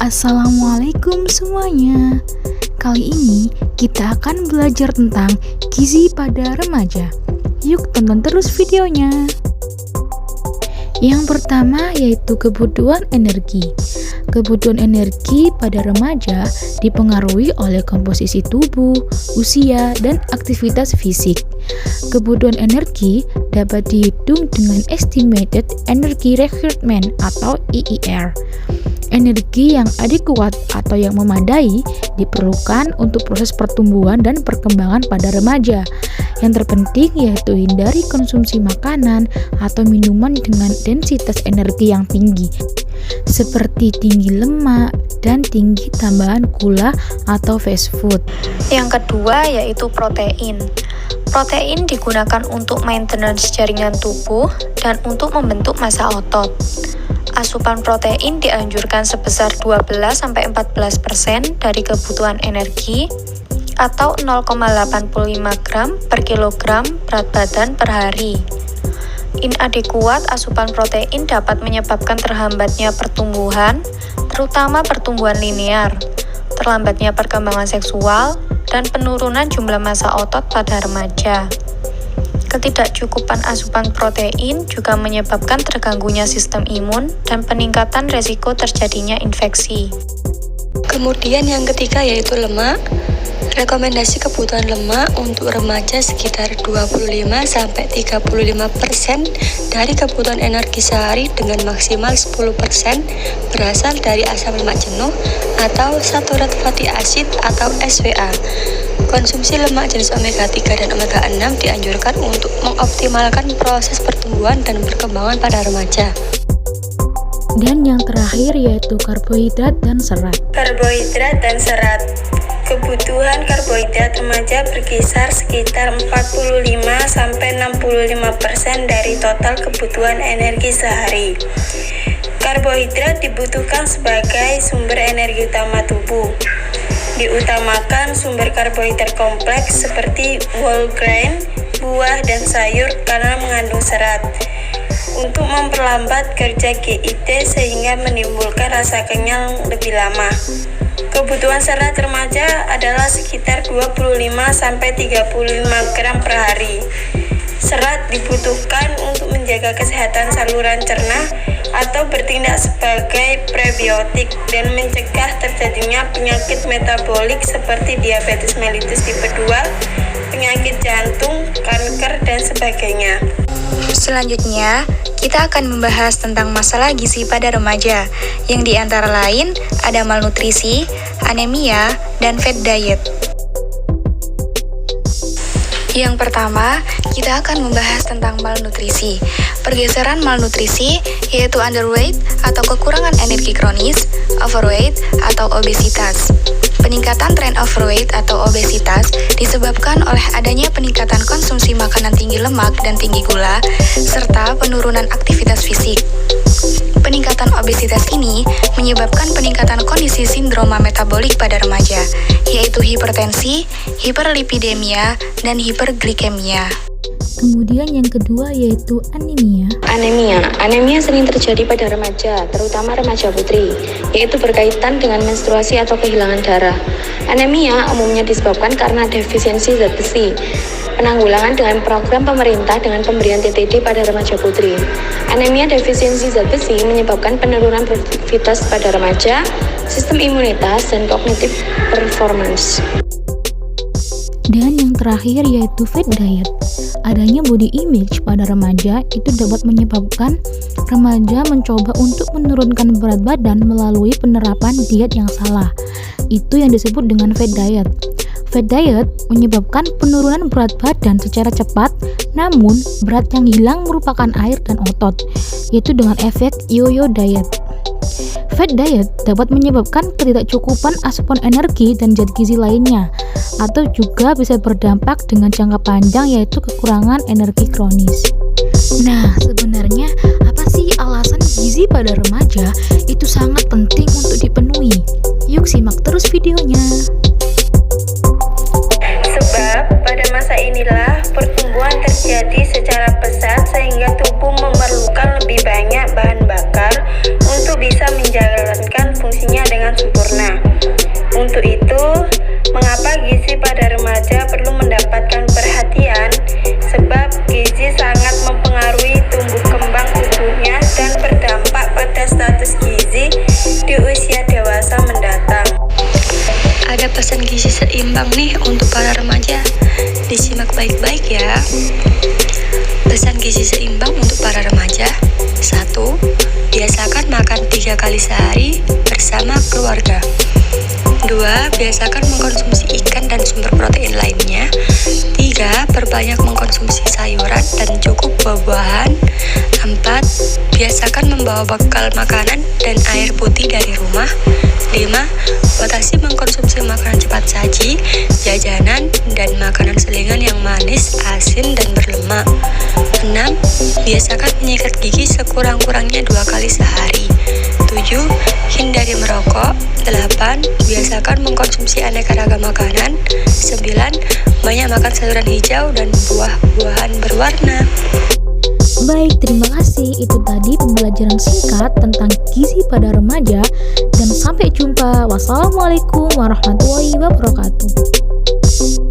Assalamualaikum semuanya. Kali ini kita akan belajar tentang gizi pada remaja. Yuk tonton terus videonya. Yang pertama yaitu kebutuhan energi. Kebutuhan energi pada remaja dipengaruhi oleh komposisi tubuh, usia, dan aktivitas fisik. Kebutuhan energi dapat dihitung dengan Estimated Energy Requirement atau EER. Energi yang adekuat atau yang memadai diperlukan untuk proses pertumbuhan dan perkembangan pada remaja. Yang terpenting yaitu hindari konsumsi makanan atau minuman dengan densitas energi yang tinggi, seperti tinggi lemak dan tinggi tambahan gula atau fast food. Yang kedua yaitu protein. Protein digunakan untuk maintenance jaringan tubuh dan untuk membentuk massa otot. Asupan protein dianjurkan sebesar 12-14% dari kebutuhan energi atau 0,85 gram per kilogram berat badan per hari. Inadekuat asupan protein dapat menyebabkan terhambatnya pertumbuhan, terutama pertumbuhan linear, terlambatnya perkembangan seksual, dan penurunan jumlah massa otot pada remaja. Ketidakcukupan asupan protein juga menyebabkan terganggunya sistem imun dan peningkatan resiko terjadinya infeksi. Kemudian yang ketiga yaitu lemak. Rekomendasi kebutuhan lemak untuk remaja sekitar 25-35% dari kebutuhan energi sehari dengan maksimal 10% berasal dari asam lemak jenuh atau saturated fatty acid atau SVA. Konsumsi lemak jenis omega 3 dan omega 6 dianjurkan untuk mengoptimalkan proses pertumbuhan dan perkembangan pada remaja. Dan yang terakhir yaitu karbohidrat dan serat. Karbohidrat dan serat. Kebutuhan karbohidrat remaja berkisar sekitar 45-65% dari total kebutuhan energi sehari. Karbohidrat dibutuhkan sebagai sumber energi utama tubuh. Diutamakan sumber karbohidrat kompleks seperti whole grain, buah, dan sayur karena mengandung serat untuk memperlambat kerja GIT sehingga menimbulkan rasa kenyang lebih lama. Kebutuhan serat remaja adalah sekitar 25-35 gram per hari. Serat dibutuhkan untuk menjaga kesehatan saluran cerna atau bertindak sebagai prebiotik dan mencegah terjadinya penyakit metabolik seperti diabetes mellitus tipe 2, penyakit jantung, kanker, dan sebagainya. Selanjutnya, kita akan membahas tentang masalah gizi pada remaja, yang diantara lain ada malnutrisi, anemia, dan fat diet. Yang pertama, kita akan membahas tentang malnutrisi. Pergeseran malnutrisi yaitu underweight atau kekurangan energi kronis, overweight atau obesitas. Peningkatan tren overweight atau obesitas disebabkan oleh adanya peningkatan konsumsi makanan tinggi lemak dan tinggi gula, serta penurunan aktivitas fisik. Peningkatan obesitas ini menyebabkan peningkatan kondisi sindroma metabolik pada remaja, yaitu hipertensi, hiperlipidemia, dan hiperglikemia. Kemudian yang kedua yaitu anemia. Anemia sering terjadi pada remaja, terutama remaja putri, yaitu berkaitan dengan menstruasi atau kehilangan darah. Anemia umumnya disebabkan karena defisiensi zat besi. Penanggulangan dengan program pemerintah dengan pemberian TTD pada remaja putri. Anemia defisiensi zat besi menyebabkan penurunan produktivitas pada remaja, sistem imunitas, dan cognitive performance. Dan yang terakhir yaitu fat diet. Adanya body image pada remaja itu dapat menyebabkan remaja mencoba untuk menurunkan berat badan melalui penerapan diet yang salah. Itu yang disebut dengan fat diet. Fat diet menyebabkan penurunan berat badan secara cepat, namun berat yang hilang merupakan air dan otot, yaitu dengan efek yo-yo diet. Fat diet dapat menyebabkan ketidakcukupan asupan energi dan zat gizi lainnya, atau juga bisa berdampak dengan jangka panjang yaitu kekurangan energi kronis. Nah, sebenarnya apa sih alasan gizi pada remaja itu sangat penting untuk dipenuhi? Yuk simak terus videonya. Sebab pada masa inilah pertumbuhan terjadi secara pesat sehingga tubuh memerlukan lebih banyak bahan bakar untuk bisa menjalankan fungsinya dengan Untuk itu, mengapa gizi pada remaja perlu mendapatkan perhatian? Sebab gizi sangat mempengaruhi tumbuh kembang tubuhnya dan berdampak pada status gizi di usia dewasa mendatang. Ada pesan gizi seimbang nih untuk para remaja. Disimak baik-baik ya. Pesan gizi seimbang untuk para remaja. 1. Biasakan makan 3 kali sehari bersama keluarga. 2. Biasakan mengkonsumsi ikan dan sumber protein lainnya. 3. Perbanyak mengkonsumsi sayuran dan cukup buah-buahan. 4. Biasakan membawa bekal makanan dan air putih dari rumah. 5. Batasi mengkonsumsi makanan cepat saji, jajanan, dan makanan selingan yang manis, asin, dan berlemak. 6. Biasakan menyikat gigi sekurang-kurangnya 2 kali sehari. 7. Hindari merokok. 8. Biasakan mengkonsumsi aneka ragam makanan. 9. Banyak makan sayuran hijau dan buah-buahan berwarna. Baik, terima kasih. Itu tadi pembelajaran singkat tentang gizi pada remaja. Dan sampai jumpa. Wassalamualaikum warahmatullahi wabarakatuh.